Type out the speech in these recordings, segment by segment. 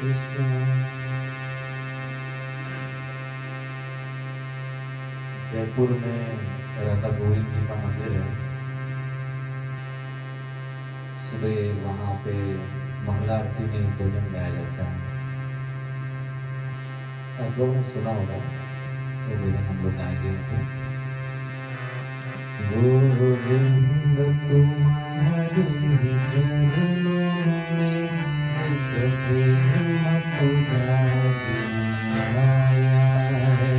कृष्ण। जयपुर में राधा गोविंद जी का मंदिर है। सुबह वहाँ पे मंगला आरती में भजन गाया जाता है। आप लोगों ने सुना होगा, ये भजन हम लोग गाएंगे। गोविंद तुम्हारी चरणों में एक प्रेम पुजारी आया है।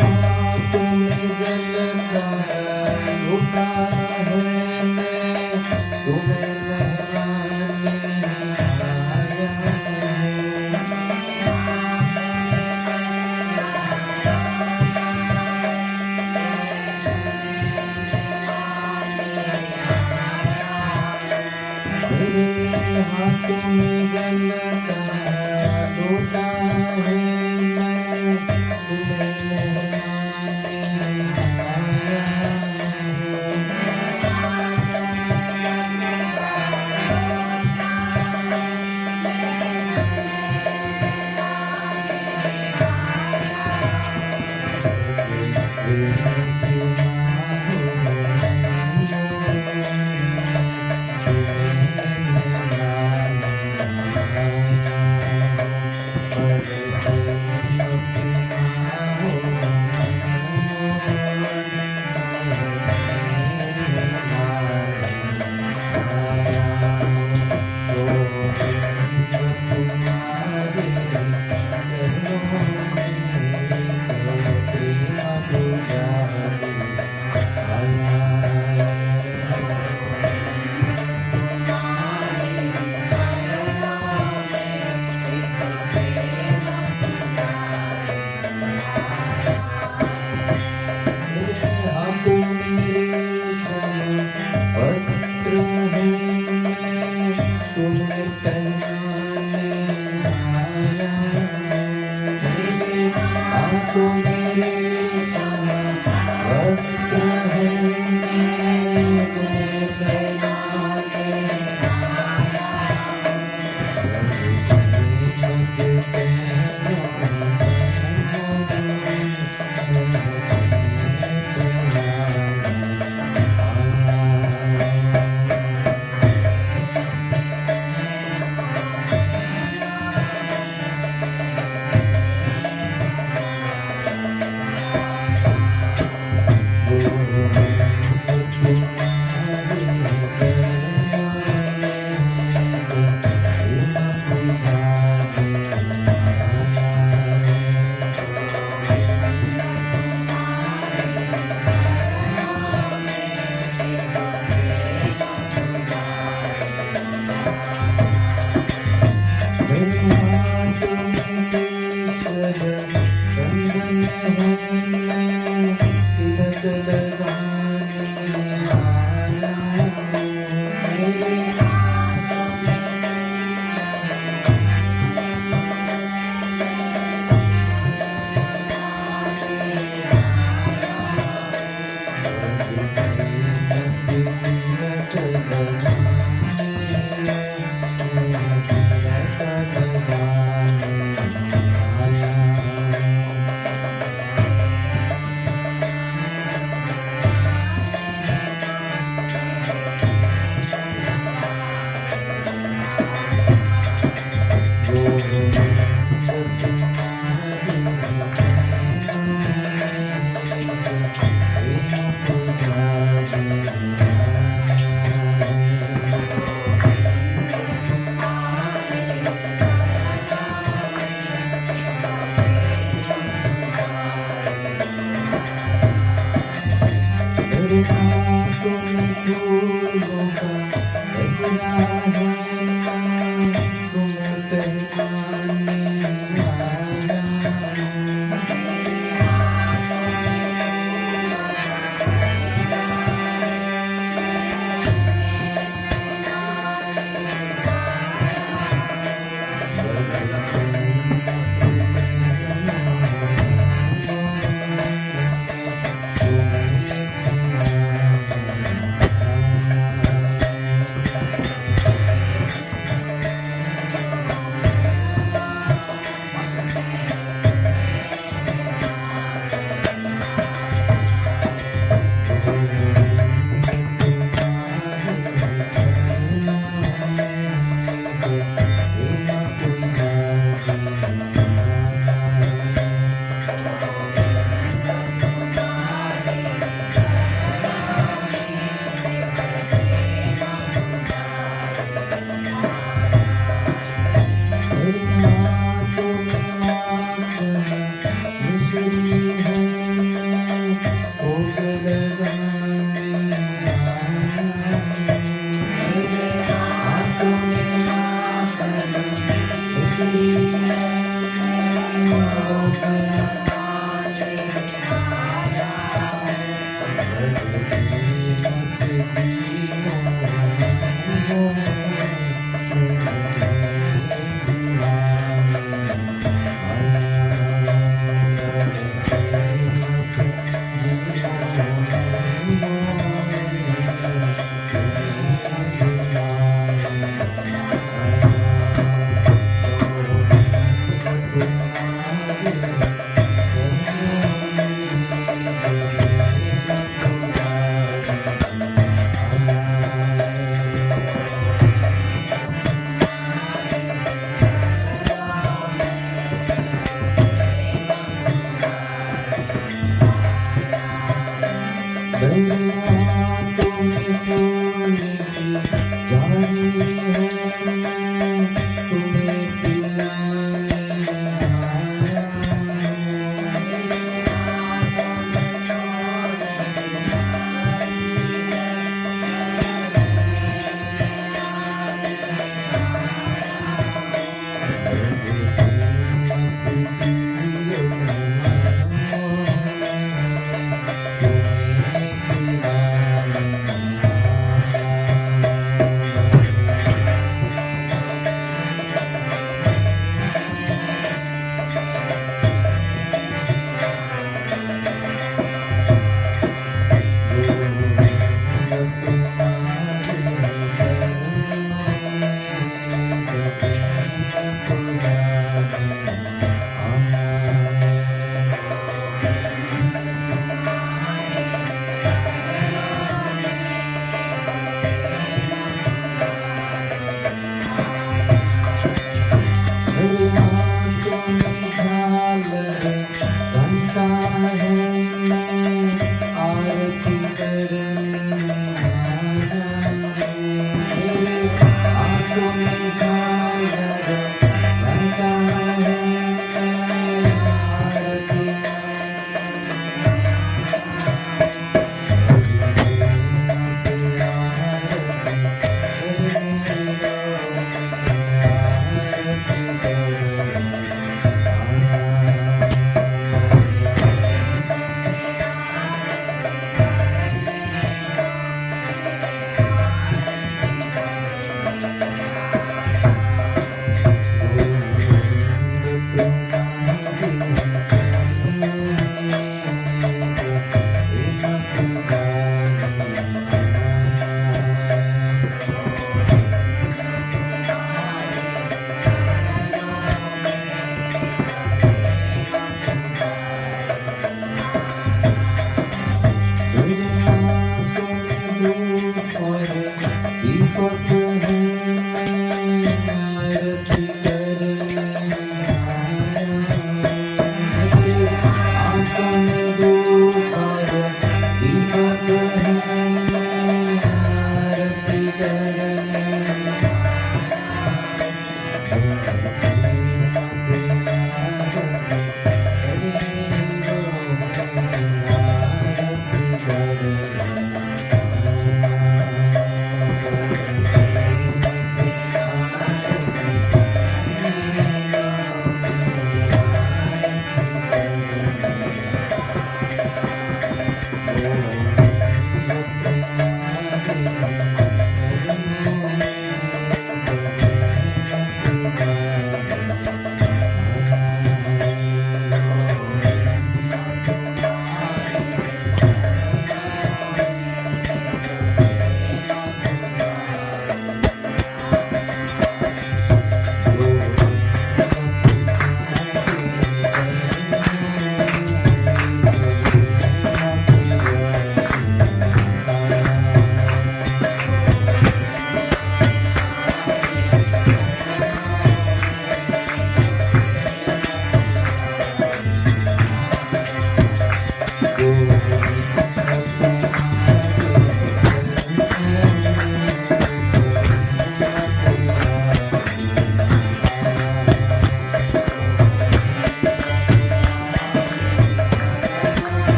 हाथों में जल का लोटा है, मैं तुम्हें नहलाने आया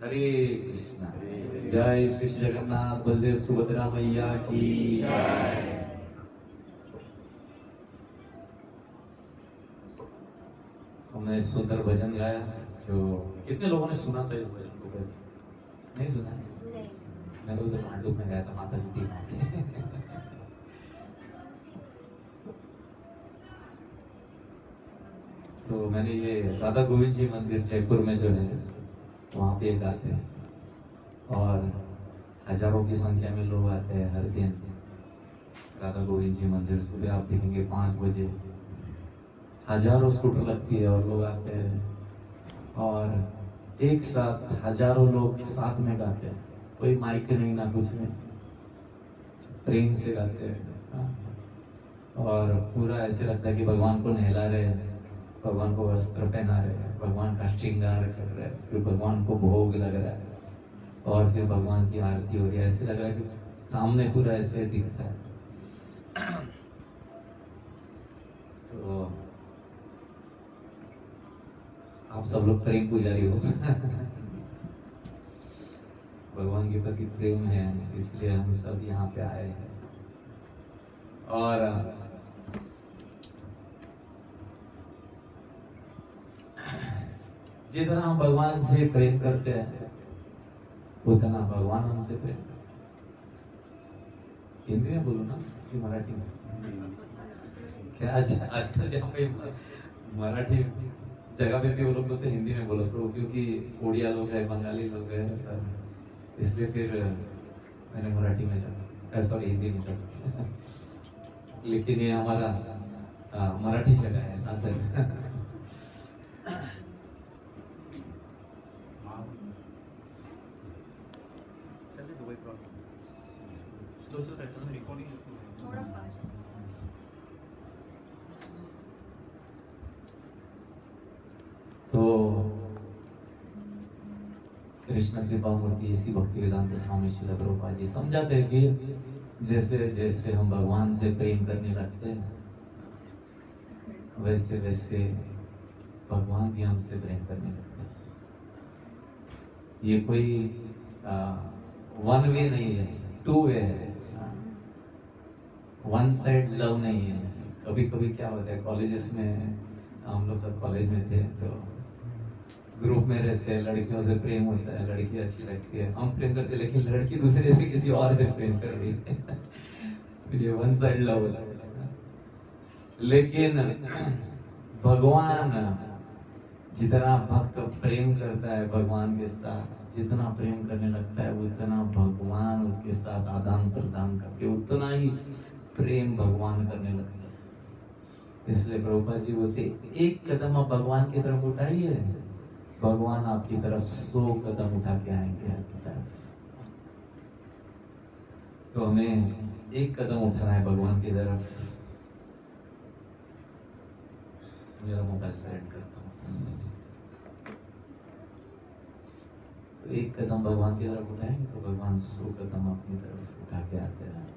हरे कृष्णा। जय श्री जगन्नाथ बलदेव सुभद्रा मैया की जय। हमने सुंदर भजन गाया जो कितने लोगों ने सुना था इस भजन को? नहीं सुना है? मैंने उधर मांडू में गया था माता जी की तो मैंने ये राधा गोविंद जी मंदिर जयपुर में जो है वहाँ पे गाते हैं और हजारों की संख्या में लोग आते हैं हर दिन राधा गोविंद जी मंदिर। सुबह आप देखेंगे 5 बजे हजारों स्कूटर लगती है और लोग आते हैं और एक साथ हजारों लोग साथ में गाते हैं। कोई माइक नहीं ना कुछ नहीं, प्रेम से गाते हैं और पूरा ऐसे लगता है कि भगवान को नहला रहे हैं, भगवान को वस्त्र पहना रहे हैं, भगवान का श्रृंगार कर रहे हैं, फिर भगवान को भोग लग रहा है और फिर भगवान की आरती हो रही है। ऐसे लग रहा है कि सामने पूरा ऐसे दिखता है। तो आप सब लोग प्रेम पुजारी हो भगवान के प्रति प्रेम है, इसलिए हम सब यहाँ पे आए हैं। और जितना हम भगवान से प्रेम करते हैं उतना भगवान हमसे प्रेम करते हैं। हिंदी में बोलो ना कि मराठी में? क्या आजकल जहाँ पे मराठी जगह पे भी वो लोग बोलते हिंदी में बोलो, तो क्योंकि उड़िया लोग हैं, बंगाली लोग हैं, इसलिए फिर मैंने मराठी में चला, सॉरी हिंदी में चला लेकिन ये हमारा मराठी जगह है दादर तो कृष्ण कृपा मूर्ति ऐसी भक्ति वेदांत स्वामी श्रील प्रभुपाद जी समझाते हैं कि जैसे जैसे हम भगवान से प्रेम करने लगते हैं वैसे वैसे भगवान भी हमसे प्रेम करने लगते हैं। ये कोई वन वे नहीं है, 2 वे है, वन साइड लव नहीं है। कभी कभी क्या होता है, कॉलेजेस में हम लोग सब कॉलेज में थे तो ग्रुप में रहते हैं, लड़कियों से प्रेम होता है, लड़की अच्छी लगती है, हम प्रेम करते हैं, लेकिन लड़की दूसरे से किसी और से प्रेम कर रही है तो ये वन साइड लव होता है। लेकिन भगवान जितना भक्त प्रेम करता है भगवान के साथ, जितना प्रेम करने लगता है उतना भगवान उसके साथ आदान प्रदान करके उतना ही प्रेम भगवान करने लगता है। इसलिए प्रभुपाद जी बोलते एक कदम आप भगवान की तरफ उठाइए, भगवान आपकी तरफ 100 कदम उठा के आएंगे आपकी तरफ। तो हमें एक कदम उठाना है भगवान की तरफ। मेरा मोबाइल साइड करता हूँ। तो एक कदम भगवान की तरफ उठाएंगे तो भगवान 100 कदम अपनी तरफ उठा के आते हैं।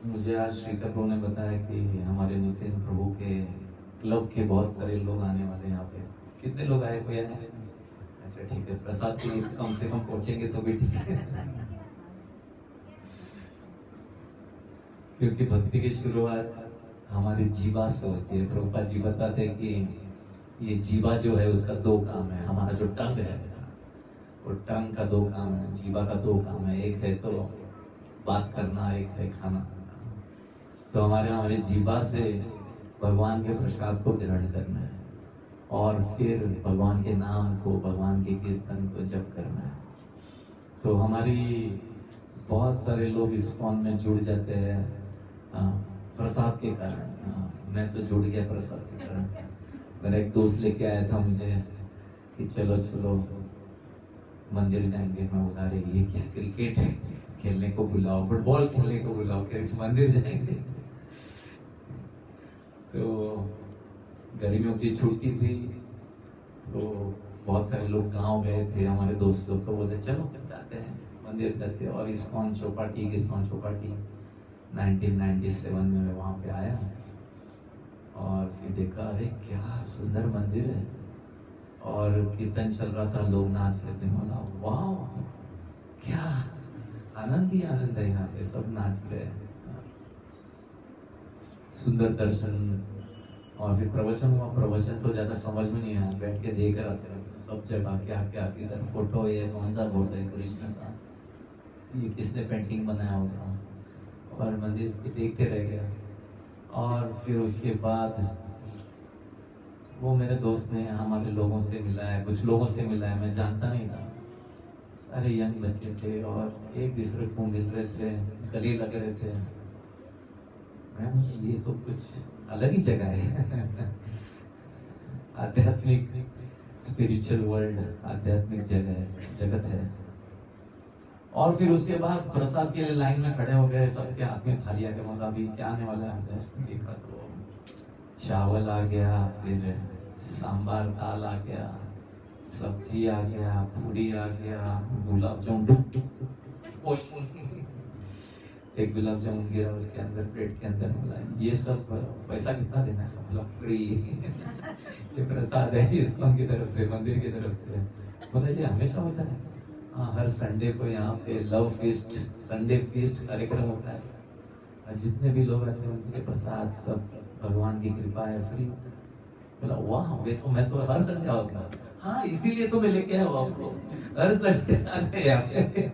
मुझे आज श्रीकर प्रभु ने बताया कि हमारे नितिन प्रभु के क्लब के बहुत सारे लोग आने वाले हैं यहाँ पे। कितने लोग आए, कोई आए? अच्छा ठीक है, प्रसाद के लिए कम से कम पहुंचेंगे तो भी ठीक है क्योंकि भक्ति की शुरुआत हमारी जीवा से होती है। प्रभुपाद जी बताते हैं कि ये जीवा जो है उसका 2 काम है। हमारा जो टंग है वो टंग का 2 काम है, जीवा का 2 काम है। एक है तो बात करना, एक है खाना। तो हमारे जीवा से भगवान के प्रसाद को ग्रहण करना है और फिर भगवान के नाम को, भगवान के कीर्तन को जप करना है। तो हमारी बहुत सारे लोग इस्कॉन में जुड़ जाते हैं प्रसाद के कारण। मैं तो जुड़ गया प्रसाद के कारण। मेरा एक दोस्त लेके आया था मुझे कि चलो चलो मंदिर जाएंगे। मैं बोला रही ये क्या, क्रिकेट खेलने को बुलाओ, फुटबॉल खेलने को बुलाओ, मंदिर जाएंगे। तो गर्मियों की छुट्टी थी तो बहुत सारे लोग गांव गए थे, हमारे दोस्त लोग। तो बोले चलो जाते हैं मंदिर जाते हैं। और इस्कॉन चौपाटी, गिरगांव चौपाटी 1997 में मैं वहाँ पे आया और फिर देखा, अरे क्या सुंदर मंदिर है, और कीर्तन चल रहा था, लोग नाच रहे थे। बोला वाह, क्या आनंद ही आनंद है यहाँ पे, सब नाच रहे हैं। सुंदर दर्शन। और फिर प्रवचन हुआ। प्रवचन तो ज्यादा समझ में नहीं आया, बैठ के देख रहा था सब जगह, क्या क्या किधर फोटो, ये कौन सा फोटो है कृष्ण का, ये किसने पेंटिंग बनाया होगा, और मंदिर को देखते रह गया। और फिर उसके बाद वो मेरे दोस्त ने हमारे लोगों से मिला है, कुछ लोगों से मिला है, मैं जानता नहीं था। सारे यंग बच्चे थे और एक दूसरे को मिल रहे थे, गले लग रहे थे। मैं ये तो कुछ अलग ही जगह है। आध्यात्मिक, स्पिरिचुअल वर्ल्ड, आध्यात्मिक जगत है। और फिर उसके बाद प्रसाद के लिए लाइन में खड़े हो गए, सबके हाथ में थालियां के, मतलब अभी क्या आने वाला है। देखा तो चावल आ गया, फिर सांबार दाल आ गया, सब्जी आ गया, पूरी आ गया, गुलाब जामुन, एक गुलाब जामुन गिरा उसके अंदर, प्लेट के अंदर। बोला ये सब पैसा कितना देना है? मतलब फ्री। ये प्रसाद है इस्कॉन की तरफ से, मंदिर की तरफ से। बोला ये हमेशा होता है। हाँ, हर संडे को यहाँ पे लव फीस्ट, संडे फीस्ट कार्यक्रम होता है, और जितने भी लोग आते हैं उनके प्रसाद सब भगवान की कृपा है, फ्री। बोला वाह, वे तो मैं तो हर संडे होता। हाँ, इसीलिए तो मैं लेके आया हूँ आपको, हर संडे आते हैं यहाँ पे।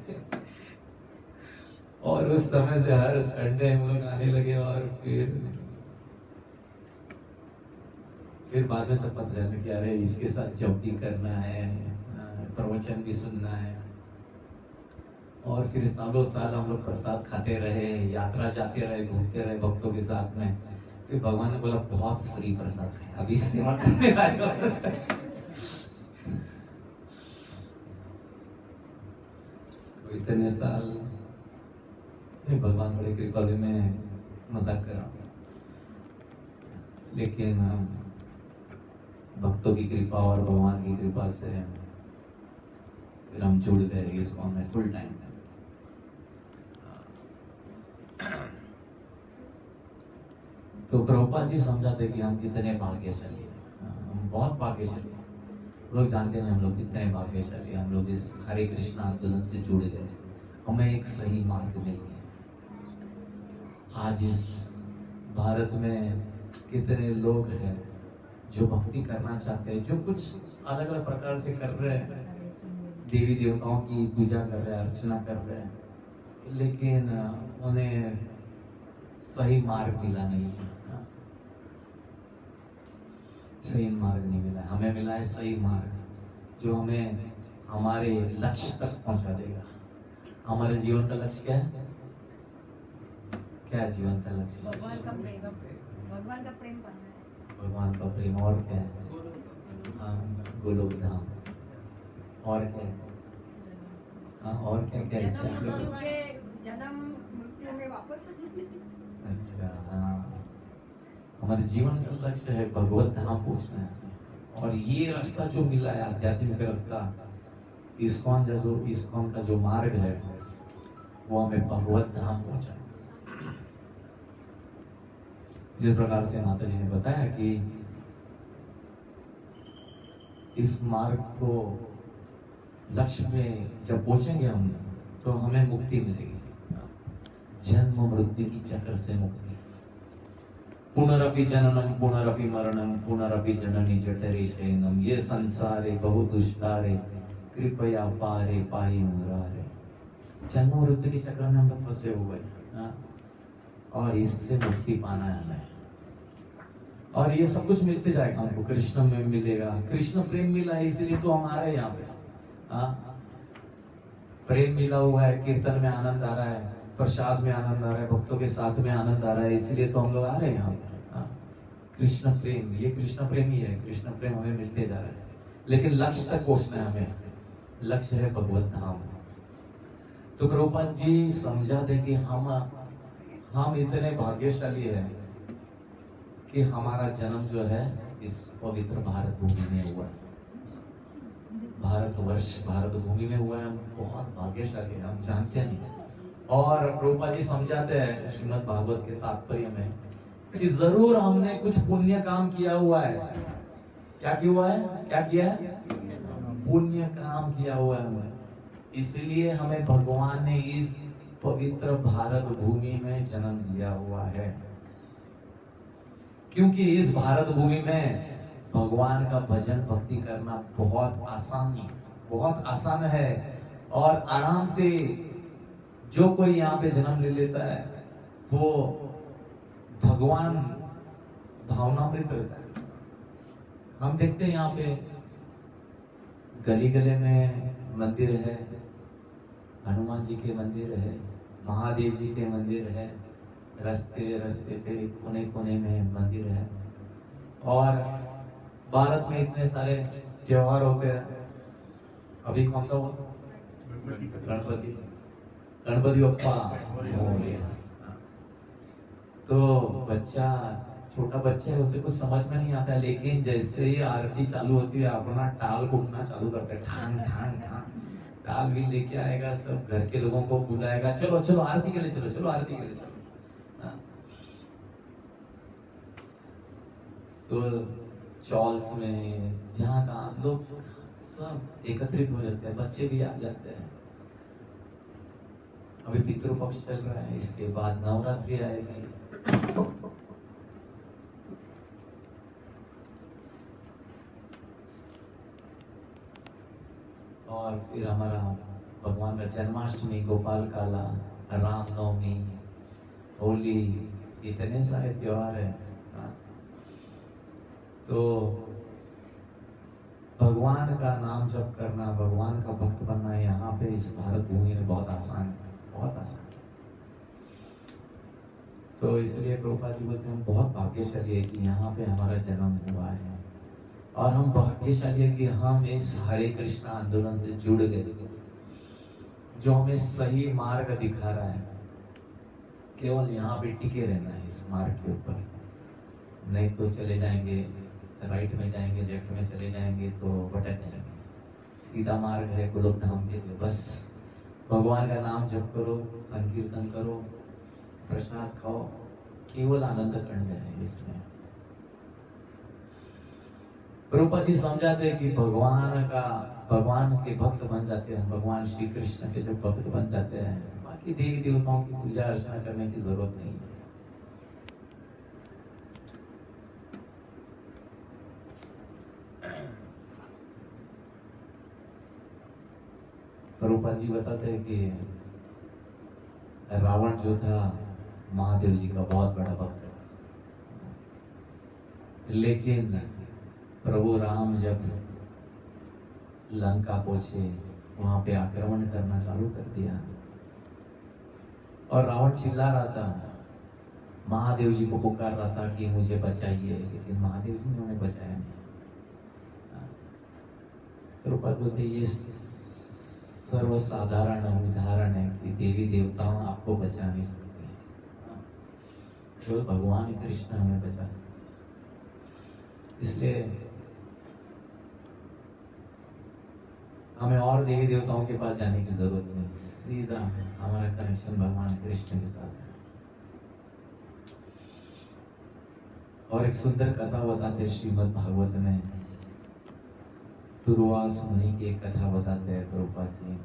और उस समय से हर संडे हम लोग आने लगे। और फिर बाद में सब पता चला कि अरे इसके साथ जॉब भी करना है, प्रवचन भी सुनना है। और फिर सालों साल हम लोग प्रसाद खाते रहे, यात्रा जाते रहे, घूमते रहे भक्तों के साथ में। फिर भगवान ने बोला बहुत फ्री प्रसाद है, अभी सेवा करने आ जाओ। तो इतने साल भगवान बड़े कृपा भी, मैं मजाक कर रहा हूँ, लेकिन भक्तों की कृपा और भगवान की कृपा से फिर हम जुड़ गए इस्कॉन में फुल टाइम। तो प्रभुपाद जी समझाते कि हम कितने भाग्यशाली हैं, हम बहुत भाग्यशाली हैं। लोग जानते हैं हम लोग कितने भाग्यशाली, हम लोग इस हरे कृष्ण आंदोलन से जुड़ गए, हमें एक सही मार्ग मिल गया। आज इस भारत में कितने लोग हैं जो भक्ति करना चाहते हैं, जो कुछ अलग अलग प्रकार से कर रहे हैं, देवी देवताओं की पूजा कर रहे हैं, अर्चना कर रहे हैं, लेकिन उन्हें सही मार्ग मिला नहीं है। सही मार्ग नहीं मिला, हमें मिला है सही मार्ग, जो हमें हमारे लक्ष्य तक पहुंचा देगा। हमारे जीवन का लक्ष्य क्या है? क्या है जीवन का लक्ष्य? भगवान का प्रेम, भगवान का प्रेम पाना है। भगवान का प्रेम। और क्या है? हाँ, गोलोक धाम। और क्या है? हाँ, और क्या क्या इच्छा है? जन्म मृत्यु में वापस। अच्छा, हाँ, हमारे जीवन का लक्ष्य है भगवत धाम पहुंचना है। और ये रास्ता जो मिला है, आध्यात्मिक रास्ता, इस्कॉन का जो मार्ग है, वो हमें भगवत धाम पहुंचा। जिस प्रकार से माता जी ने बताया कि इस मार्ग को लक्ष्य में जब पहुंचेंगे हम, तो हमें मुक्ति मिलेगी, जन्म मृत्यु की चक्र से मुक्ति। पुनरपि जननम पुनरपि मरणम पुनरपि जननी जठरे शयनम, ये संसारे बहु दुष्टारे कृपया पारे पाहि मुरारे। जन्म मृत्यु के चक्र में हम लोग फंसे हुए हैं, और इससे मुक्ति पाना है हमें। और ये सब कुछ मिलते जाएगा हमको, कृष्ण में मिलेगा, कृष्ण प्रेम मिला है इसलिए तो हम आ रहे हैं यहाँ पे। प्रेम मिला हुआ है, कीर्तन में आनंद आ रहा है, प्रसाद में आनंद आ रहा है, भक्तों के साथ में आनंद आ रहा है, इसलिए तो हम लोग आ रहे हैं यहाँ पे। कृष्ण प्रेम, ये कृष्ण प्रेम ही है, कृष्ण प्रेम हमें मिलते जा रहा है, लेकिन लक्ष्य तक पहुंचना है हमें। लक्ष्य है भगवत धाम। तो प्रभुपाद जी समझा दे कि हम इतने भाग्यशाली हैं कि हमारा जन्म जो है इस पवित्र भारत भूमि में हुआ है, भारतवर्ष, भारत भूमि में हुआ है। हम बहुत भाग्यशाली हैं, हम जानते नहीं। और प्रभुपाद जी समझाते हैं श्रीमद् भागवत के तात्पर्य में कि जरूर हमने कुछ पुण्य काम किया हुआ है। क्या किया हुआ है? क्या किया है? पुण्य काम किया हुआ है हमने, इसलिए हमें भगवान ने इस पवित्र भारत भूमि में जन्म दिया हुआ है। क्योंकि इस भारत भूमि में भगवान का भजन भक्ति करना बहुत आसान है और आराम से जो कोई यहाँ पे जन्म ले लेता है वो भगवान भावनामृत रहता है। हम देखते हैं यहाँ पे गली गली में मंदिर है, हनुमान जी के मंदिर है, महादेव जी के मंदिर है, रास्ते रास्ते पे कोने कोने में मंदिर है। और भारत में इतने सारे त्योहार होते हैं। अभी कौन सा हुआ? गणपति बप्पा मोरया। तो छोटा बच्चा है, उसे कुछ समझ में नहीं आता है, लेकिन जैसे ही आरती चालू होती है अपना टाल घूमना चालू करता है, ठांग ठांग ठांग। टाल भी लेके आएगा, सब घर के लोगों को बुलाएगा, चलो चलो आरती के लिए चलो, चलो आरती के लिए चलो। तो चॉल्स में जहाँ कहाँ लोग सब एकत्रित हो जाते हैं, बच्चे भी आ जाते हैं। अभी पितृपक्ष चल रहा है, इसके बाद नवरात्रि आएगी। और फिर हमारा भगवान का जन्माष्टमी, गोपाल काला, रामनवमी, होली, इतने सारे त्योहार हैं। तो भगवान का नाम जप करना, भगवान का भक्त बनना यहाँ पे इस भारत भूमि में बहुत आसान है, बहुत आसान। तो इसलिए प्रभुपाद जी बोलते हैं हम बहुत भाग्यशाली है कि यहाँ पे हमारा जन्म हुआ है, और हम भाग्यशाली है कि हम इस हरे कृष्णा आंदोलन से जुड़ गए, जो हमें सही मार्ग दिखा रहा है। केवल यहाँ पे टिके रहना है इस मार्ग के ऊपर, नहीं तो चले जाएंगे राइट में जाएंगे, लेफ्ट में चले जाएंगे तो भटक जाएंगे। सीधा मार्ग है गोलोक धाम के लिए, बस भगवान का नाम जप करो, संकीर्तन करो, प्रसाद खाओ, केवल आनंद खंड है इसमें। प्रभुपाद जी समझाते हैं कि भगवान के भक्त बन जाते हैं, भगवान श्री कृष्ण के जो भक्त बन जाते हैं, बाकी देवी देवताओं की पूजा अर्चना करने की जरूरत नहीं है। प्रभुपाद जी बताते हैं कि रावण जो था महादेव जी का बहुत बड़ा भक्त था, लेकिन प्रभु राम जब लंका पहुंचे वहां पे आक्रमण करना चालू कर दिया और रावण चिल्ला रहा था, महादेव जी को पुकार रहा था कि मुझे बचाइए, लेकिन महादेव जी ने उन्हें बचाया नहीं। प्रभुपाद बोलते ये सर्वसाधारण उदाहरण है कि देवी देवताओं आपको बचा नहीं सकते, केवल भगवान कृष्ण हमें बचा सकते। इसलिए हमें और देवी देवताओं के पास जाने की जरूरत नहीं, सीधा हमारा कनेक्शन भगवान कृष्ण के साथ है। और एक सुंदर कथा बताते हैं श्रीमद् भागवत में, दुर्वास मुनि की एक कथा बताते हैं प्रभुपाद जी।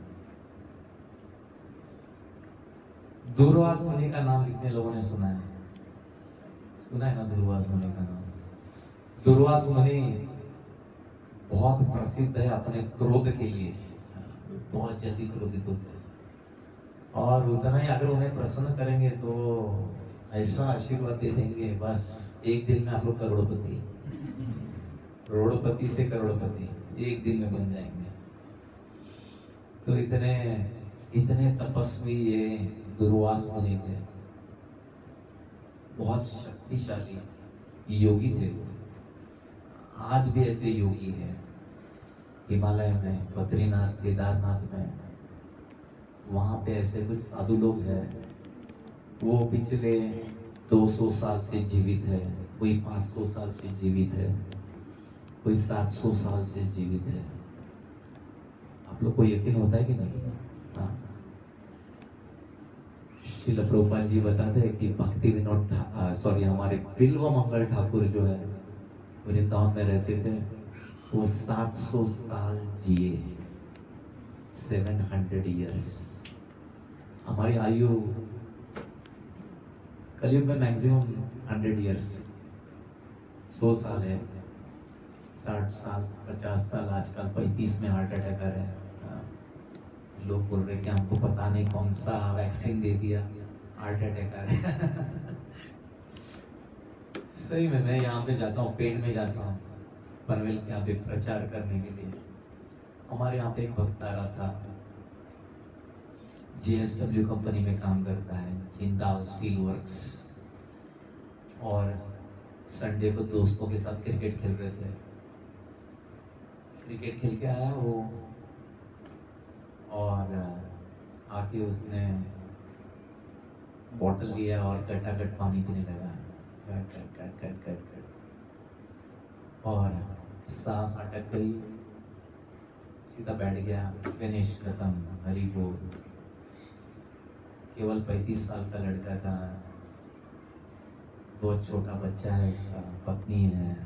दुर्वास मुनि का नाम कितने लोगों ने सुना है? सुना है ना दुर्वास मुनि का नाम? दुर्वास मुनि बहुत प्रसिद्ध है अपने क्रोध के लिए, बहुत जल्दी क्रोधित होते हैं, और उतना ही अगर उन्हें प्रसन्न करेंगे तो ऐसा आशीर्वाद दे देंगे, बस एक दिन में आप लोग करोड़पति से करोड़पति एक दिन में बन जाएंगे। तो इतने तपस्वी ये दुर्वास मुनि थे, बहुत शक्तिशाली योगी थे। आज भी ऐसे योगी हैं हिमालय में, बद्रीनाथ, केदारनाथ में, वहां पे ऐसे कुछ साधु लोग हैं, वो पिछले 200 साल से जीवित है, कोई 500 साल से जीवित है, कोई 700 साल से जीवित है। आप लोग को यकीन होता है कि नहीं? हाँ, श्रील प्रभुपाद जी बताते हैं कि भक्ति विनोद हमारे बिल्व मंगल ठाकुर जो है वृंदावन में रहते थे, वो 700 साल जिए, 700 years। हमारी आयु कलयुग में मैक्सिमम 100 years, 100 साल है। 60 साल 50 साल, आजकल 35 में हार्ट अटैक आ रहा है। लोग बोल रहे कि हमको पता नहीं कौन सा वैक्सीन दे दिया, हार्ट अटैक आ रहा है। सही में मैं यहाँ पे जाता हूँ, पेड़ में जाता हूँ पनवेल के यहाँ पे प्रचार करने के लिए। हमारे यहाँ पे एक भक्त आ रहा था, JSW कंपनी में काम करता है, जिंदाल स्टील वर्क्स, और संडे को दोस्तों के साथ क्रिकेट खेल रहे थे। क्रिकेट खेल के आया वो, और आके उसने बॉटल लिया और गटागट पानी पीने लगा, गट गट गट गट गट गट, और सांस अटक गई, सीधा बैठ गया, फिनिश, खत्म, हरी बोल। केवल 35 साल का लड़का था, बहुत छोटा बच्चा है उसका, पत्नी है,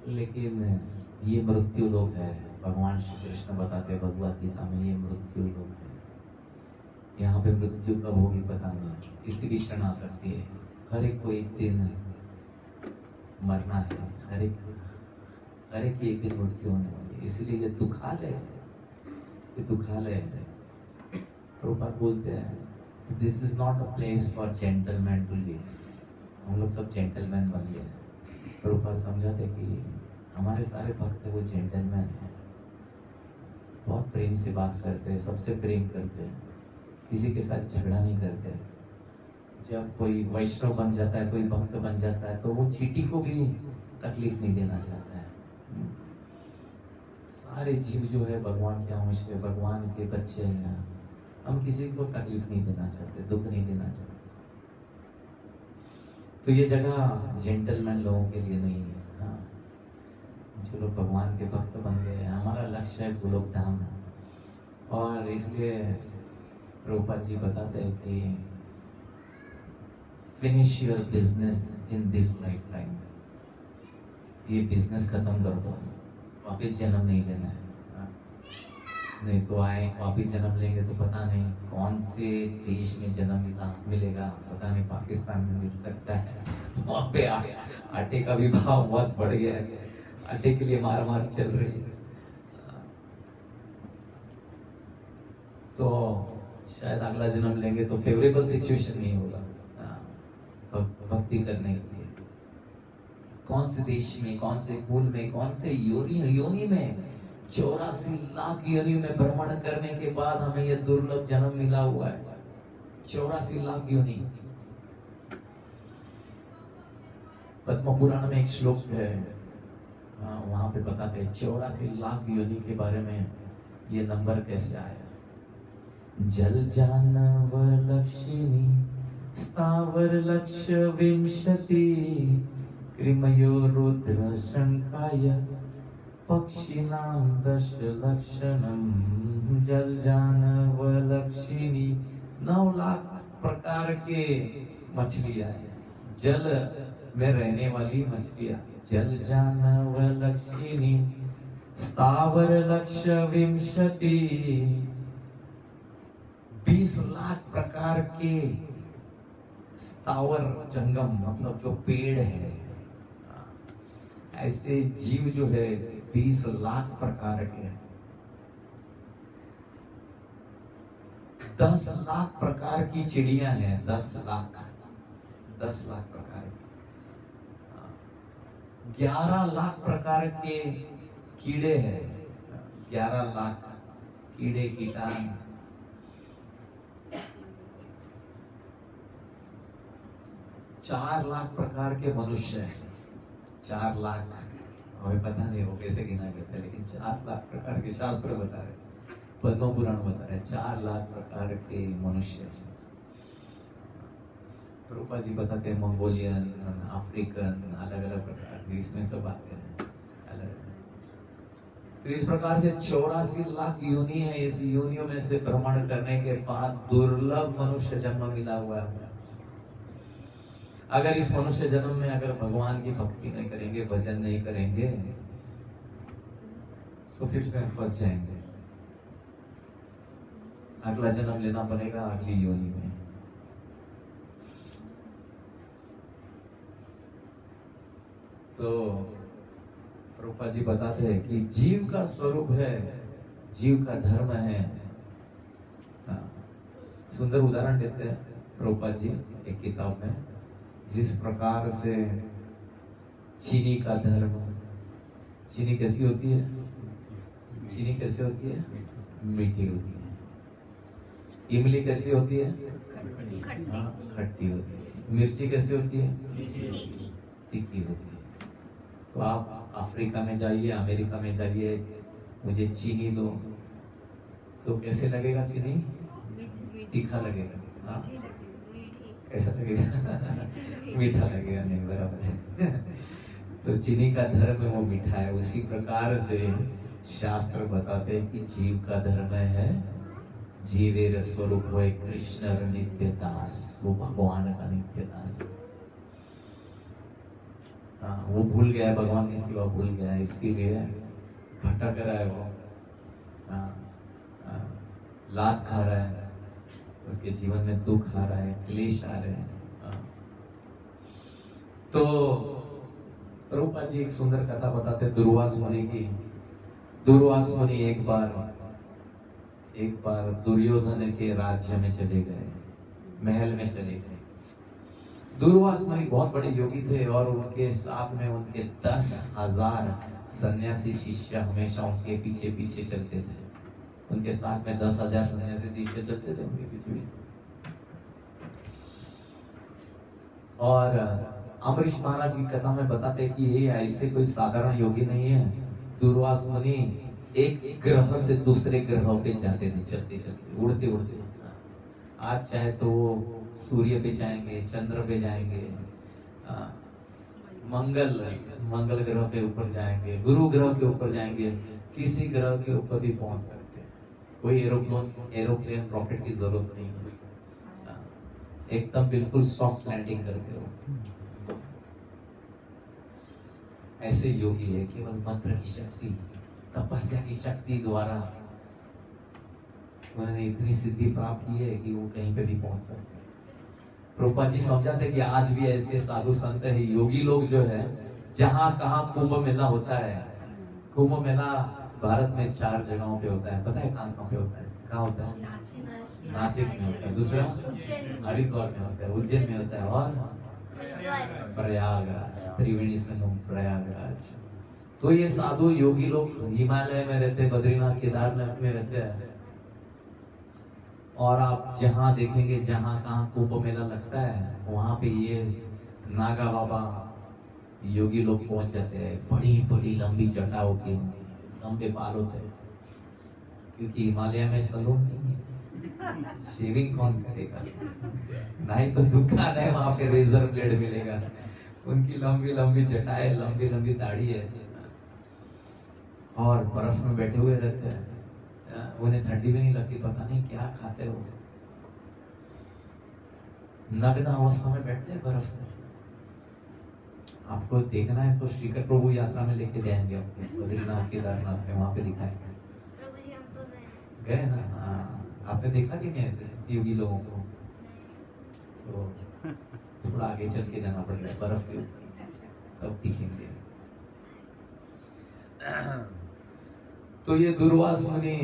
लेकिन ये मृत्यु लोक है। भगवान श्री कृष्ण बताते हैं भगवद गीता में, ये मृत्यु लोक है। यहाँ पे मृत्यु कब होगी पता नहीं, किसी भी क्षण आ सकती है। हर एक को एक दिन मरना है, हर एक की एक दिन मृत्यु होने वाली है। इसलिए जो दुखालय है, प्रभुपाद बोलते हैं this is not a place for gentleman to live. हम लोग सब जेंटलमैन बन गए। प्रभुपाद समझाते कि हमारे सारे भक्त वो जेंटलमैन हैं, बहुत प्रेम से बात करते हैं, सबसे प्रेम करते हैं, किसी के साथ झगड़ा नहीं करते। जब कोई वैष्णव बन जाता है, कोई भक्त बन जाता है, तो वो चींटी को भी तकलीफ नहीं देना चाहता है। सारे जीव जो है भगवान के अंश है, भगवान के बच्चे हैं, हम किसी को तकलीफ नहीं देना चाहते, दुख नहीं देना चाहते। तो ये जगह जेंटलमैन लोगों के लिए नहीं है। हाँ, जो लोग भगवान के भक्त बन गए, हमारा लक्ष्य है गोलोक धाम, और इसलिए प्रभुपाद जी बताते हैं कि finish your business in this life time. ये बिजनेस खत्म कर दो, वापिस जन्म नहीं लेना है। नहीं तो आए वापिस जन्म लेंगे तो पता नहीं कौन से देश में जन्म मिलेगा, पता नहीं पाकिस्तान में मिल सकता है। वहाँ पे आटे का भी भाव बहुत बढ़ गया है, आटे के लिए मार मार चल रही है। तो शायद अगला जन्म लेंगे तो फेवरेबल सिचुएशन नहीं होगा भक्ति करने के लिए। कौन से देश में, कौन से कुल में, कौन से योनि में, 84 लाख योनि में भ्रमण करने के बाद हमें यह दुर्लभ जन्म मिला हुआ है। 84 लाख योनि। पद्म पुराण में एक श्लोक है, वहां पे बताते हैं 84 लाख योनि के बारे में, ये नंबर कैसे आया। जल जानव लक्षिणी स्थावर लक्ष विंशति कृमयो रुद्र शंकाय पक्षिणां 10 लक्षणम। जल जानव लक्षिणी 9 लाख प्रकार के मछलियां हैं, जल में रहने वाली मछलियां। जल जानव लक्षिणी स्थावर लक्ष विंशति 20 लाख प्रकार के स्थावर जंगम, मतलब जो पेड़ है, ऐसे जीव जो है 20 लाख प्रकार के। 10 लाख प्रकार की चिड़िया हैं, 10 लाख प्रकार की। 11 लाख प्रकार के कीड़े हैं, 11 लाख कीड़े कीटाणु। 4 लाख प्रकार के मनुष्य हैं, 4 लाख। हमें पता नहीं वो कैसे गिना करते, लेकिन 4 लाख प्रकार के शास्त्र बता रहे, पद्म पुराण बता रहे 4 लाख प्रकार के मनुष्य। प्रभुपाद जी बताते हैं मंगोलियन, अफ्रीकन, अलग अलग प्रकार के, इसमें सब आते हैं अलग। तो इस प्रकार से 84 लाख योनि है। इस योनियों में से भ्रमण करने के बाद दुर्लभ मनुष्य जन्म मिला हुआ है। अगर इस मनुष्य जन्म में अगर भगवान की भक्ति नहीं करेंगे, भजन नहीं करेंगे, तो फिर से हम फंस जाएंगे। अगला जन्म लेना पड़ेगा अगली योनि में। तो प्रभुपाद जी बताते हैं कि जीव का स्वरूप है, जीव का धर्म है। सुंदर उदाहरण देते हैं प्रभुपाद जी एक किताब में, जिस प्रकार से चीनी का धर्म, चीनी कैसी होती है? चीनी कैसे होती है? मीठी होती है। इमली कैसी होती है? खट्टी होती है। मिर्ची कैसी होती है? तीखी होती है। तो आप अफ्रीका में जाइए, अमेरिका में जाइए, मुझे चीनी दो, तो कैसे लगेगा? चीनी तीखा लगेगा। हाँ, कैसा लगेगा? मीठा लगेगा। नहीं, बराबर है। तो चीनी का धर्म है वो मीठा है। उसी प्रकार से शास्त्र बताते हैं कि जीव का धर्म है, जीवेर स्वरूप वो कृष्ण नित्य दास, वो भगवान का नित्य दास। हाँ, वो भूल गया है, भगवान की सेवा भूल गया है, इसके लिए भटक रहा है वो। लात खा रहा है, उसके जीवन में दुख आ रहा है, क्लेश आ रहे हैं। तो प्रभुपाद जी एक सुंदर कथा बताते हैं दुर्वास मुनि की। दुर्वास मुनि एक बार दुर्योधन के राज्य में चले गए, महल में चले गए। दुर्वास मुनि बहुत बड़े योगी थे और उनके साथ में उनके 10,000 सन्यासी शिष्य हमेशा उनके पीछे पीछे चलते थे। उनके साथ में 10,000 सन्यासी शिष्य चलते थे उनके पीछे पीछे। और अम्बरीश महाराज की कथा में बताते हैं कि ये ऐसे कोई साधारण योगी नहीं है। दुर्वास मुनि एक ग्रह से दूसरे ग्रहों पे जाते थे, चलते चलते, उड़ते उड़ते। आज चाहे तो वो सूर्य पे जाएंगे, चंद्र पे जाएंगे, मंगल ग्रह पे ऊपर जाएंगे, गुरु ग्रह के ऊपर जाएंगे, किसी ग्रह के ऊपर भी पहुंच सकते हैं। कोई एरोप्लेन रॉकेट की जरूरत नहीं है। एकदम बिल्कुल सॉफ्ट लैंडिंग करते हो। ऐसे योगी है, केवल मंत्र की शक्ति, तपस्या की शक्ति द्वारा उन्होंने इतनी सिद्धि प्राप्त की है कि वो कहीं पे भी पहुंच सकते हैं। प्रभुपाद जी समझाते कि आज भी ऐसे साधु संत है, योगी लोग जो है, जहां कहां कुंभ मेला होता है। कुंभ मेला भारत में 4 जगहों पे होता है। पता है कहां पे होता है? कहाँ होता है? नासिक में होता है, दूसरा हरिद्वार में होता है, उज्जैन में होता है, और प्रयागराज, त्रिवेणी संगम प्रयागराज। तो ये साधु योगी लोग हिमालय में रहते हैं, बद्रीनाथ केदारनाथ में रहते हैं। और आप जहां देखेंगे, जहां कहां कुंभ मेला लगता है, वहां पे ये नागा बाबा योगी लोग पहुंच जाते हैं। बड़ी बड़ी लंबी जटा होती है, लंबे बाल होते हैं, क्योंकि हिमालय में सलून नहीं है। शेविंग कौन करेगा? नहीं तो दुकान है वहां पे, रेजर ब्लेड मिलेगा। उनकी लंबी लंबी जटाएं, लंबी लंबी दाढ़ी है, और बर्फ में बैठे हुए रहते हैं। उन्हें ठंडी भी नहीं लगती, पता नहीं क्या खाते हो। नग्न अवस्था में बैठते हैं बर्फ में। आपको देखना है तो श्रीकर प्रभु यात्रा में लेके जाएंगे आपको, बद्रीनाथ केदारनाथ में, वहां पे दिखाएंगे। गए ना? हाँ, आपने देखा कि नहीं ऐसे योगी लोगों को? तो थोड़ा आगे चल के जाना पड़ेगा बर्फ के ऊपर, तब दिखेंगे। तो ये दुर्वास मुनि,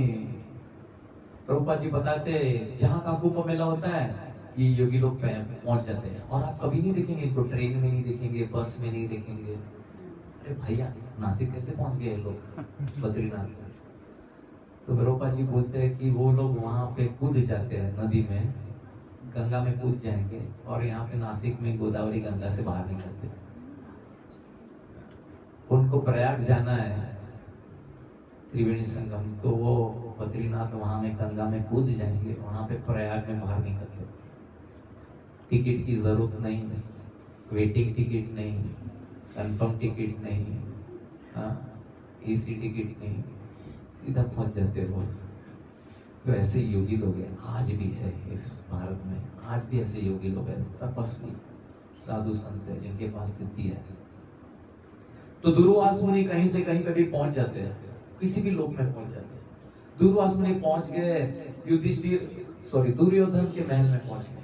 प्रभुपाद जी बताते जहां का कुंभ मेला होता है, ये योगी लोग पहुंच जाते हैं। और आप कभी नहीं देखेंगे इनको, ट्रेन में नहीं देखेंगे, बस में नहीं देखेंगे। अरे भैया, नासिक कैसे पहुंच गए लोग बद्रीनाथ से? तो प्रभुपाद जी बोलते हैं कि वो लोग वहां पे कूद जाते हैं, नदी में, गंगा में कूद जाएंगे, और यहाँ पे नासिक में गोदावरी गंगा से बाहर निकलते। उनको प्रयाग जाना है, त्रिवेणी संगम, तो वो बद्रीनाथ वहां में गंगा में कूद जाएंगे, वहां पे प्रयाग में बाहर निकलते। टिकट की जरूरत नहीं, वेटिंग टिकट नहीं, कंफर्म टिकट नहीं, एसी टिकट नहीं, सीधा पहुंच जाते वो। तो ऐसे योगी लोग हैं, आज भी है इस भारत में, आज भी ऐसे योगी लोग हैं, तपस्वी साधु संत है जिनके पास सिद्धि है। तो दुर्वास मुनि कहीं से कहीं पे भी पहुंच जाते हैं, किसी भी लोक में पहुंच जाते हैं। दुर्वास मुनि पहुंच गए दुर्योधन के महल में पहुंच गए,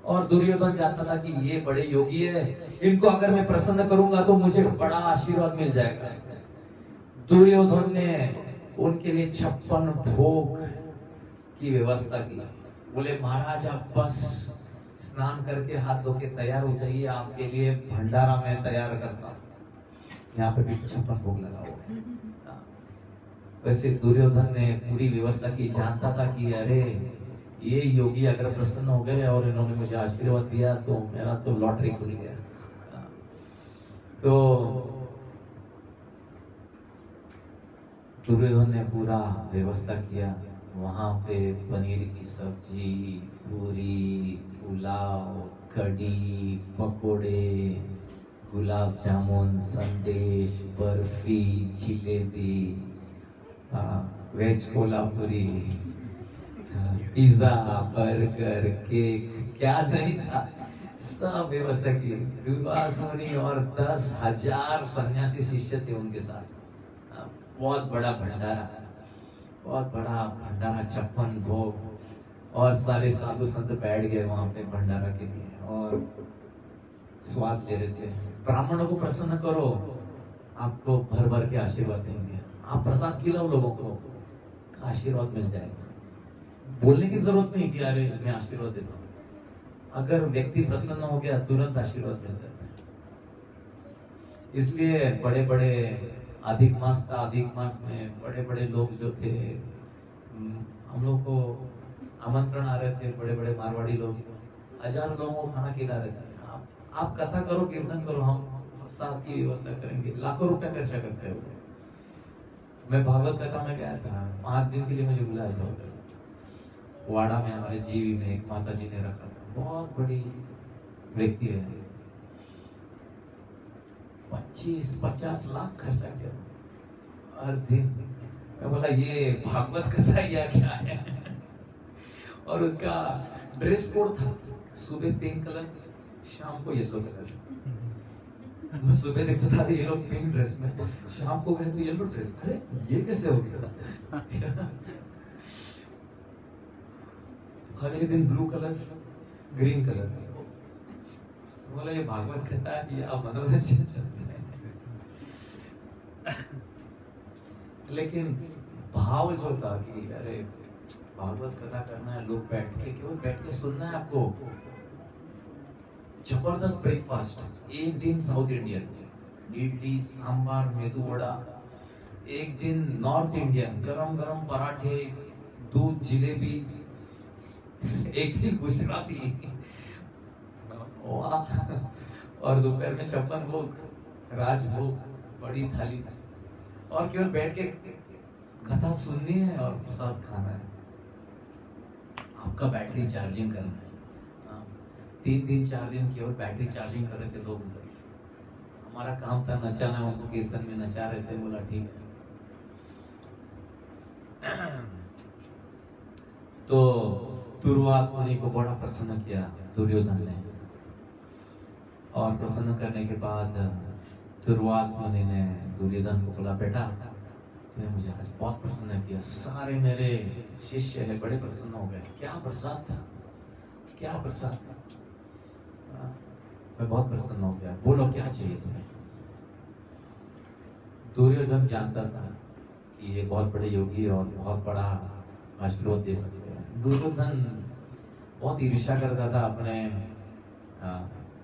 और दुर्योधन जानता था कि ये बड़े योगी है, इनको अगर मैं प्रसन्न करूंगा तो मुझे बड़ा आशीर्वाद मिल जाएगा। दुर्योधन ने उनके लिए 56 भोग की व्यवस्था की। बोले महाराज आप बस स्नान करके हाथ धो के तैयार हो जाइए, आपके लिए भंडारा मैं तैयार करता हूँ। यहाँ पे भी 56 भोग लगा हुआ है। वैसे दुर्योधन ने पूरी व्यवस्था की, जानता था कि अरे ये योगी अगर प्रसन्न हो गए और इन्होंने मुझे आशीर्वाद दिया तो मेरा तो लॉटरी खुल गया। तो दुर्योधन ने पूरा व्यवस्था किया। वहां पे पनीर की सब्जी, पूरी, पुलाव, कढ़ी, पकोड़े, gulab jamun, sandesh, barfi, jalebi, veg Kolhapuri, pizza, burger, cake, क्या नहीं था, सब व्यवस्था की। दुर्वास मुनि और 10,000 सन्यासी शिष्य थे उनके साथ। बहुत बड़ा भंडारा, 56 भोग, और सारे साधु संत बैठ गए वहां पे भंडारा के लिए और स्वाद ले रहे थे। ब्राह्मणों को प्रसन्न करो, आपको भर भर के आशीर्वाद देंगे। आप प्रसाद खिलाओ लोगों को, आशीर्वाद मिल जाएगा। बोलने की जरूरत नहीं कि अरे मैं आशीर्वाद देता हूँ। अगर व्यक्ति प्रसन्न हो गया तुरंत आशीर्वाद मिल जाता है। इसलिए बड़े बड़े अधिक मास में बड़े बड़े लोग जो थे, हम लोग को आमंत्रण आ रहे थे, बड़े बड़े मारवाड़ी लोग 1000 लोगों को खाना खिला रहे थे। आप कथा करो, कीर्तन करो, हम प्रसाद की व्यवस्था करेंगे। लाखों रुपए खर्चा करते हैं। मैं भागवत कथा में गया था, 5 दिन के लिए मुझे बुलाया था उधर वाड़ा में, हमारे जीवी में एक माता जी ने रखा था। बहुत बड़ी व्यक्ति है, 25-50 लाख खर्चा किया हर दिन। मैं बोला ये भागवत कथा या क्या है? और उसका ड्रेस कोड था, सुबह पिंक कलर, शाम को येलो कलर। मैं सुबह देखता था ये लोग पिंक ड्रेस में, शाम को गए तो येलो ड्रेस। अरे ये कैसे हो गया? अगले दिन ब्लू कलर, ग्रीन कलर। बोला ये भागवत कथा है या मनोरंजन चलता है? लेकिन भाव जो था कि अरे भागवत कथा करना है, लोग बैठ के केवल बैठ के सुनना है आपको। जबरदस्त ब्रेकफास्ट, एक दिन साउथ इंडियन, इडली सांबार मेदू वड़ा, एक दिन नॉर्थ इंडियन, गरम गरम पराठे, दूध जिलेबी, एक दिन गुजराती, और दोपहर में 56 भोग, राजभोग, बड़ी थाली, और केवल बैठ के कथा सुननी है और प्रसाद खाना है। आपका बैटरी चार्जिंग करना है। 3 दिन 4 दिन केवल बैटरी चार्जिंग कर रहे थे लोग उधर। हमारा काम था नचाना, उनको कीर्तन में नचा रहे थे। बोला ठीक है। तो दुर्वास मुनि को बड़ा प्रसन्न किया दुर्योधन ने, और प्रसन्न करने के बाद दुर्वास मुनि ने दुर्योधन को बोला बेटा तुमने मुझे आज बहुत प्रसन्न किया, सारे मेरे शिष्य है बड़े प्रसन्न हो गए। क्या प्रसाद था, क्या प्रसाद था, मैं बहुत प्रसन्न हो गया। बोलो क्या चाहिए तुम्हें? दुर्योधन जानता था कि ये बहुत बड़े योगी और बहुत बड़ा आशीर्वाद दे सकते हैं। दुर्योधन बहुत ईर्ष्या करता था अपने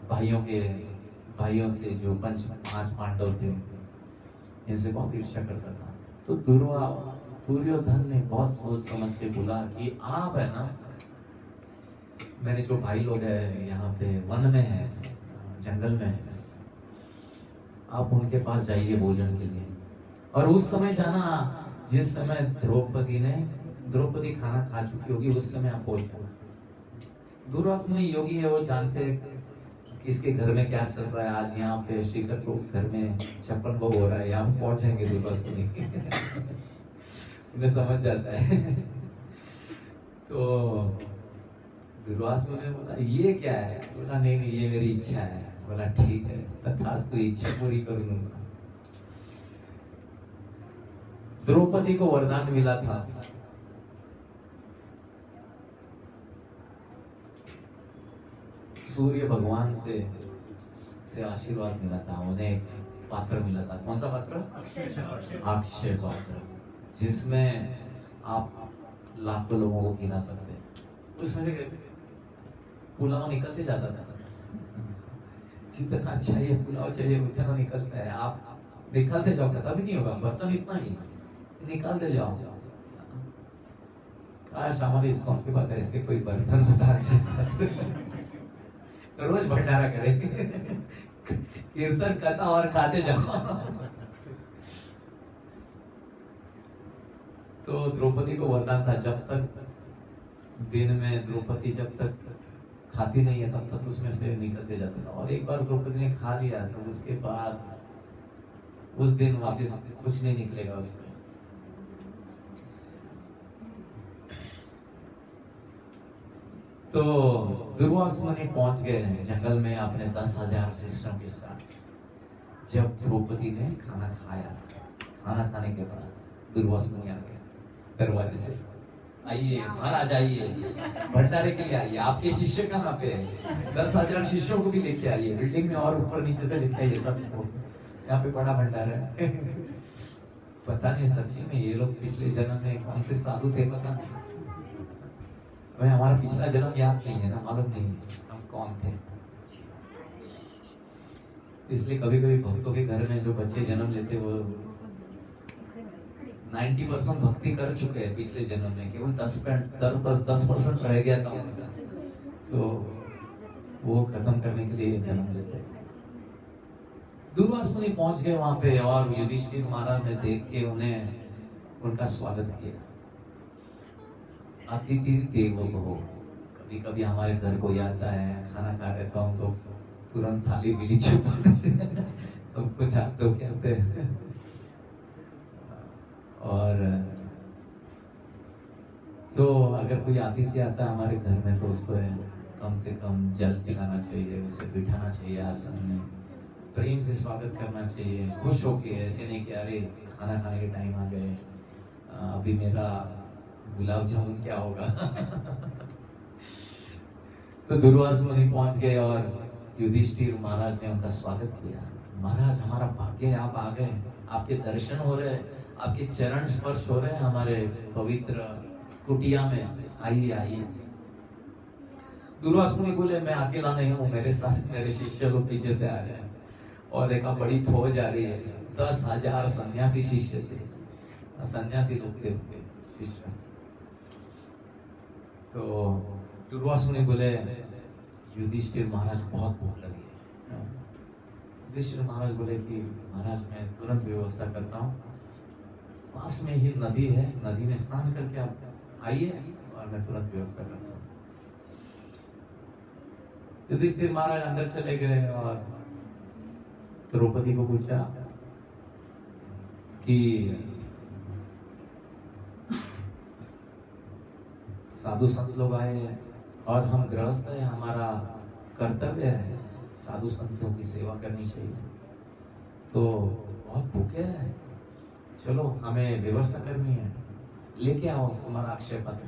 भाइयों से, जो 5 पांडव थे, इनसे बहुत ईर्ष्या करता था। तो दुर्योधन ने बहुत सोच समझ के बोला कि आप है ना, मेरे जो भाई लोग हैं यहाँ पे वन में है, जंगल में है, आप उनके पास जाइए भोजन के लिए। और उस समय जाना जिस समय द्रौपदी खाना खा चुकी होगी, उस समय आप पहुंच जाना। दुर्वास मुनि योगी है, वो जानते किसके घर में क्या चल रहा है। आज यहाँ पे श्रीकर को घर में 56 भोग हो रहा है, यहाँ पहुंचेंगे दुर्वास मुनि। इन्हें समझ जाता है। तो दुर्वासा ने बोला ये क्या है? बोला नहीं नहीं ये मेरी इच्छा है। बोला ठीक है तथास्तु, इच्छा पूरी करूंगा। द्रौपदी को वरदान मिला था सूर्य भगवान से आशीर्वाद मिला था। उन्हें एक पात्र मिला था। कौन सा पात्र? अक्षय पात्र, जिसमें आप लाखों लोगों को खिला सकते हैं। उसमें से पुलाव निकलते जाता था। जितना अच्छा ये पुलाव चाहिए उतना निकलता है। आप निकालते जाओ, खत्म भी नहीं होगा। बर्तन इतना ही निकालते जाओ। काश हमारे इस कौन के पास ऐसे कोई बर्तन होता तो रोज भंडारा करेंगे, कीर्तन कथा और खाते जाओ। तो द्रौपदी को वरदान था, जब तक दिन में द्रौपदी जब तक खाती नहीं है तब तक उसमें से निकलते जाते था। और एक बार द्रौपदी ने खा लिया तो उसके बाद उस दिन वापस कुछ नहीं निकलेगा उससे। तो दुर्वासा मुनि पहुंच गए हैं जंगल में अपने 10,000 शिष्यों के साथ। जब द्रौपदी ने खाना खाया, खाना खाने के बाद दुर्वासा मुनि आ गए दरवाजे से, आइए महाराज आइए, भंडारे के लिए आइए। आपके शिष्य कहाँ पे है? 10,000 शिष्यों को भी लेके आइए, बिल्डिंग में और ऊपर नीचे से लेके आइए सबको। यहाँ पे बड़ा भंडारा है। पता नहीं सच्ची में ये लोग पिछले जन्म में कौन से साधु थे, पता नहीं। हमें हमारा पिछला जन्म याद नहीं है ना, मालूम नहीं हम कौन थे। इसलिए कभी कभी भक्तों के घर में जो बच्चे जन्म लेते वो 90% भक्ति कर चुके हैं पिछले जन्म में, केवल 10% रह गया था उनका, तो वो खत्म करने के लिए जन्म लेते हैं। दुर्वासा मुनि पहुंच गए वहां पे और युधिष्ठिर महाराज ने देख के उन्हें उनका स्वागत किया। अतिथि देवो भव। कभी कभी हमारे घर कोई आता है, खाना खा रहे तो हम लोग तुरंत थाली मिली छुपा सब कुछ आप तो कहते हैं। और तो अगर कोई अतिथि आता है हमारे घर में तो उसको कम से कम जल पिलाना चाहिए, उसे बिठाना चाहिए आसन में, प्रेम से स्वागत करना चाहिए, खुश होके। ऐसे नहीं कि अरे खाना खाने के टाइम आ गए, अभी मेरा गुलाब जामुन क्या होगा। तो दुर्वासा मुनि पहुंच गए और युधिष्ठिर महाराज ने उनका स्वागत किया। महाराज हमारा भाग्य है, आप आ गए, आपके दर्शन हो रहे हैं, आपके चरण स्पर्श हो रहे हैं हमारे पवित्र कुटिया में, आइए आइए। दुर्वासा मुनि बोले मैं अकेला नहीं हूँ, मेरे साथ मेरे शिष्य लोग पीछे से आ रहे हैं। और देखा बड़ी फौज आ रही है, 10,000 सन्यासी शिष्य थे, सन्यासी लोग थे उनके शिष्य। तो दुर्वासा मुनि बोले युधिष्ठिर महाराज बहुत भूख लगी है। युधिष्ठिर महाराज बोले कि महाराज मैं तुरंत व्यवस्था करता हूँ, पास में ही नदी है, नदी में स्नान करके आप आइए और मैं तुरंत व्यवस्था करता हूँ। युधिष्ठिर महाराज अंदर चले गए और द्रौपदी को पूछा कि साधु संत लोग आए हैं और हम गृहस्थ है, हमारा कर्तव्य है साधु संतों की सेवा करनी चाहिए, तो बहुत भूखे हैं, चलो हमें व्यवस्था करनी है, लेके आओ तुम्हारा अक्षय पात्र।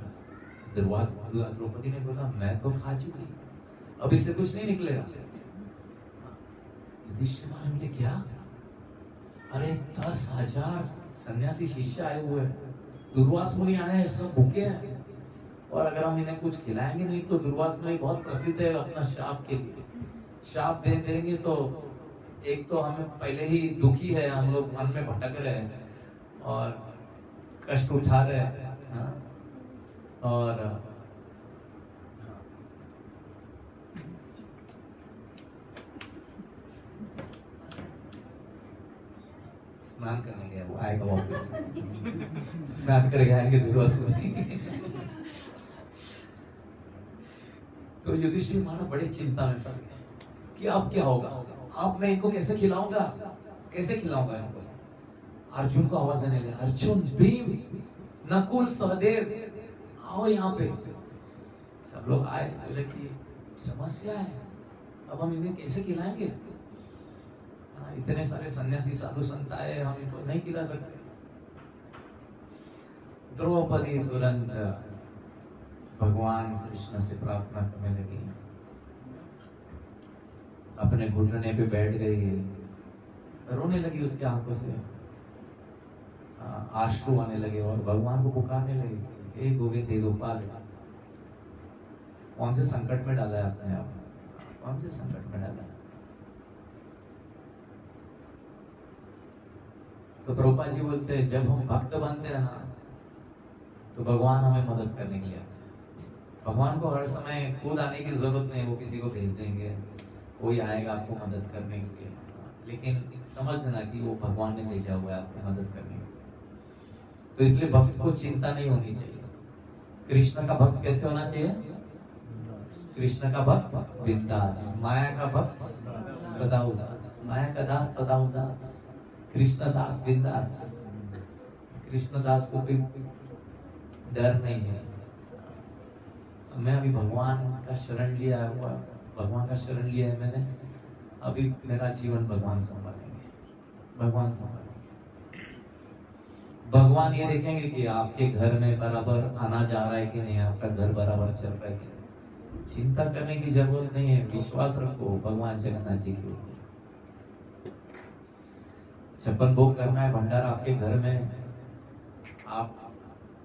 द्रौपदी ने बोला मैं तो खा चुकी, अब इससे कुछ नहीं निकलेगा। युधिष्ठिर महाराज ने क्या, अरे 10,000 सन्यासी शिष्य आए हुए हैं, दुर्वासा मुनि आए हैं, सब भूखे हैं, और अगर हम इन्हें कुछ खिलाएंगे नहीं तो दुर्वासा मुनि बहुत प्रसिद्ध है अपना शाप के लिए, शाप दे देंगे तो एक तो हमें पहले ही दुखी है, हम लोग मन में भटक रहे हैं और कष्ट उठा रहे हैं, और स्नान करने गया, वो आएगा वापस स्नान करके आएंगे दुर्वासा मुनि। तो युधिष्ठिर महाराज बड़े चिंता में पड़ गए कि अब क्या होगा, अब मैं इनको कैसे खिलाऊंगा, कैसे खिलाऊंगा इनको। अर्जुन को आवाज देने लगा, अर्जुन भीम नकुल सहदेव आओ यहाँ पे। सब लोग आए, बोले कि समस्या है, अब हम इन्हें कैसे खिलाएंगे? इतने सारे सन्यासी साधु संत आए, हम इनको नहीं खिला सकते। द्रौपदी तुरंत भगवान कृष्ण से प्रार्थना करने लगी, अपने घुटने पे बैठ गई, रोने लगी, उसके आंखों से आंसू आने लगे और भगवान को पुकारने लगे, हे गोविंद हे गोपाल, कौन से संकट में डाला है आपने? आप कौन से संकट में डाला है? तो प्रभुपाद जी बोलते हैं, जब हम भक्त बनते हैं ना, तो भगवान हमें मदद करने के लिए आते हैं। भगवान को हर समय खुद आने की जरूरत नहीं, वो किसी को भेज देंगे, कोई आएगा आपको मदद करने के लिए, लेकिन समझ लेना कि वो भगवान ने भेजा हुआ है आपको मदद करने के लिए। तो इसलिए भक्त को चिंता नहीं होनी चाहिए। कृष्ण का भक्त कैसे होना चाहिए? कृष्ण का भक्त बिंदास, माया का भक्त सदा उदास, माया का दास सदा उदास, कृष्ण दास बिंदास। कृष्ण दास को कोई डर नहीं है। मैं अभी भगवान का शरण लिया हुआ, भगवान का शरण लिया है मैंने, अभी मेरा जीवन भगवान संभालेंगे, भगवान संभालेंगे। भगवान ये देखेंगे कि आपके घर में बराबर आना जा रहा है कि नहीं, आपका घर बराबर चल रहा है कि नहीं। चिंता करने की जरूरत नहीं है, विश्वास रखो भगवान जगन्नाथ जी के ऊपर। 56 भोग करना है भंडारा आपके घर में, आप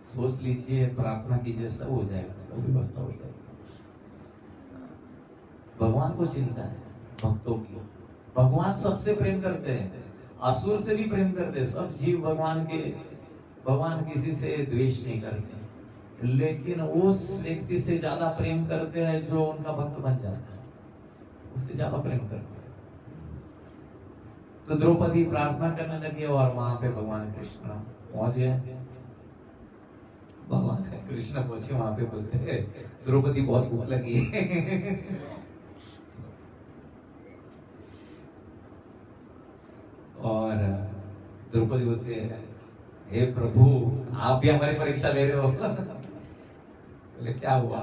सोच लीजिए, प्रार्थना कीजिए, सब हो जाएगा, सब व्यवस्था हो जाएगी। भगवान को चिंता है भक्तों की। भगवान सबसे प्रेम करते हैं, असुर से भी प्रेम करते हैं, सब जीव भगवान किसी से द्वेष नहीं करते, लेकिन उस व्यक्ति से ज्यादा प्रेम करते हैं जो उनका भक्त बन जाता है, उससे ज्यादा प्रेम करते हैं। तो द्रौपदी प्रार्थना करने लगी और वहां पे भगवान कृष्ण पहुंच गए। भगवान कृष्ण पहुंचे वहां पे, बोलते हैं द्रौपदी बहुत भूख लगी है। और द्रौपदी बोलते हैं, हे प्रभु आप भी हमारी परीक्षा ले रहे हो? बोले क्या हुआ?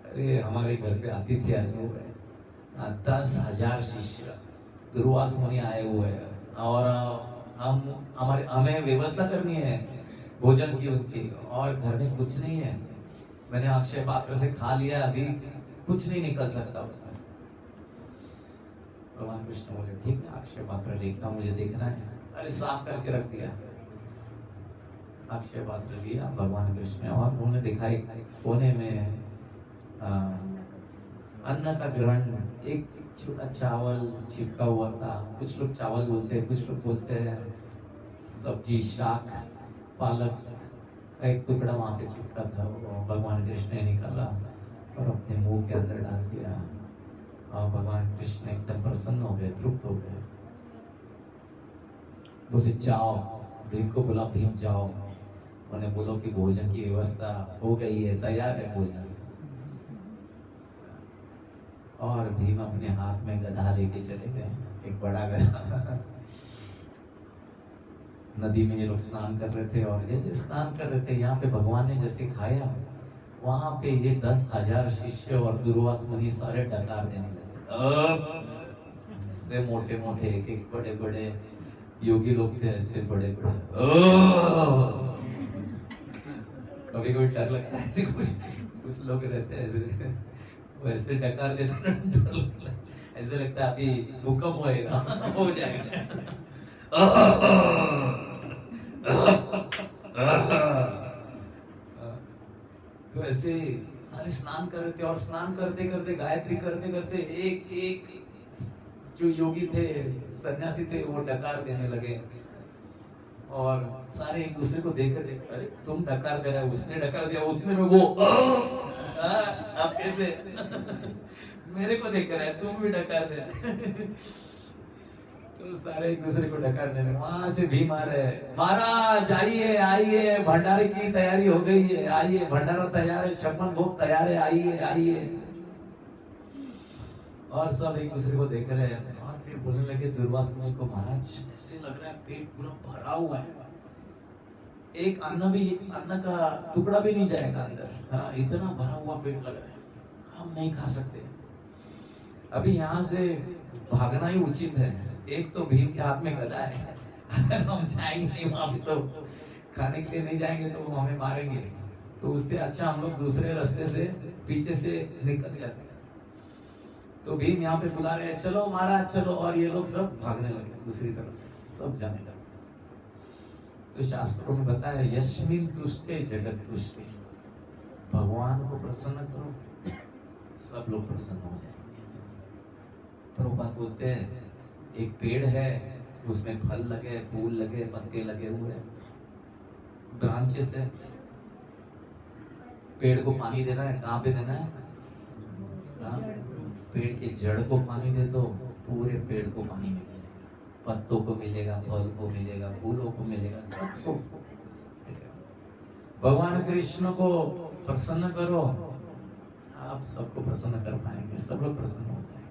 अरे हमारे घर पे आतिथ्य आए हुए हैं, 10,000 शिष्य दुर्वास मुनि आए हुए हैं और हमें व्यवस्था करनी है भोजन की उनकी, और घर में कुछ नहीं है। मैंने अक्षय पात्र से खा लिया, अभी कुछ नहीं निकल सकता उसमें से। भगवान कृष्ण बोले ठीक है, अक्षय पात्र देखना, मुझे देखना है। अरे साफ करके रख दिया, अक्षय पात्र लिया भगवान कृष्ण और उन्होंने देखा एक कोने में अन्न का ग्रहण, एक छोटा चावल चिपका हुआ था। कुछ लोग चावल बोलते हैं, कुछ लोग बोलते हैं सब्जी, शाक, पालक का एक टुकड़ा वहां पे चिपका था। वो भगवान कृष्ण ने निकाला और अपने मुंह के अंदर डाल दिया और भगवान कृष्ण एकदम प्रसन्न हो गए, तृप्त हो गए। बोले जाओ, भीम को बोला, भीम जाओ, उन्हें बोलो कि भोजन की व्यवस्था हो गई है, तैयार है भोजन। और भीम अपने हाथ में गधा लेके चले गए, एक बड़ा गधा। नदी में ये लोग स्नान कर रहे थे और जैसे स्नान कर रहे थे, यहाँ पे भगवान ने जैसे खाया, वहां पे ये 10,000 शिष्य और दुर्वास मुनि सारे डकार देने लगे। से मोटे मोटे एक बड़े बड़े योगी लोग थे, ऐसे बड़े बड़े। कभी कभी डर लगता है, ऐसे कुछ लोग रहते हैं ऐसे, वैसे डकार देते हैं, ऐसे लगता है अभी भूकंप होएगा, हो जाएगा। तो ऐसे सारे स्नान कर रहे थे और स्नान करते करते, गायत्री करते करते, एक एक जो योगी थे, सन्यासी थे, वो डकार देने लगे और सारे एक दूसरे को देख रहे थे। अरे तुम डकार दे रहे हो, उसने डकार दिया, उतने में वो आप कैसे मेरे को देख रहे हैं, तुम भी डकार दे। तो सारे एक दूसरे को डकार देने, वहां से भीम आ रहे, महाराज आइए आइए, भंडारे की तैयारी हो गई है, आइए भंडारा तैयार है, 56 भोग तैयार है, आइए आइए। और सब एक दूसरे को देख रहे हैं और फिर बोलने लगे दुर्वास मुनि को, महाराज ऐसे लग रहा है पेट पूरा भरा हुआ है, एक अन्न का टुकड़ा भी नहीं जाएगा अंदर। हाँ, इतना भरा हुआ पेट लग रहा है, हम नहीं खा सकते। अभी यहाँ से भागना ही उचित है। एक तो भीम के हाथ में गदा है, अगर हम जाएंगे नहीं वहां पे तो खाने के लिए नहीं जाएंगे तो वो हमें मारेंगे। तो उससे अच्छा हम लोग दूसरे रास्ते से पीछे से निकल जाते हैं। तो भीम यहाँ पे बुला रहे हैं, चलो महाराज चलो, और ये लोग सब भागने लगे दूसरी तरफ, सब जाने लगे। तो शास्त्रों में बताया, यस्मिन तुष्टे जगत तुष्टे, भगवान को प्रसन्न करो, सब लोग प्रसन्न हो जाएंगे। प्रभुपाद बोलते हैं, एक पेड़ है, उसमें फल लगे, फूल लगे, पत्ते लगे हुए, ब्रांचेस है, पेड़ को पानी देना है, कहाँ पे देना है? पेड़ के जड़ को पानी दे दो, पूरे पेड़ को पानी मिलेगा, पत्तों को मिलेगा, फल को मिलेगा, फूलों को मिलेगा, सबको। भगवान कृष्ण को प्रसन्न करो, आप सबको प्रसन्न कर पाएंगे, सब लोग प्रसन्न हो जाएंगे।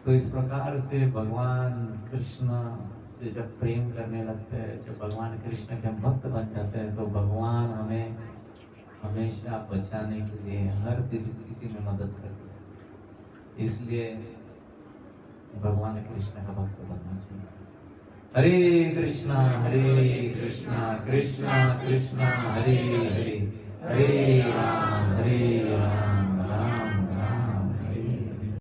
तो इस प्रकार से भगवान कृष्ण से जब प्रेम करने लगते हैं, जब भगवान कृष्ण के हम भक्त बन जाते हैं, तो भगवान हमें हमेशा बचाने के लिए हर परिस्थिति में मदद करते हैं। इसलिए भगवान कृष्ण का भक्त बनना चाहिए। हरे कृष्णा कृष्णा कृष्णा कृष्णा हरे हरे, हरे राम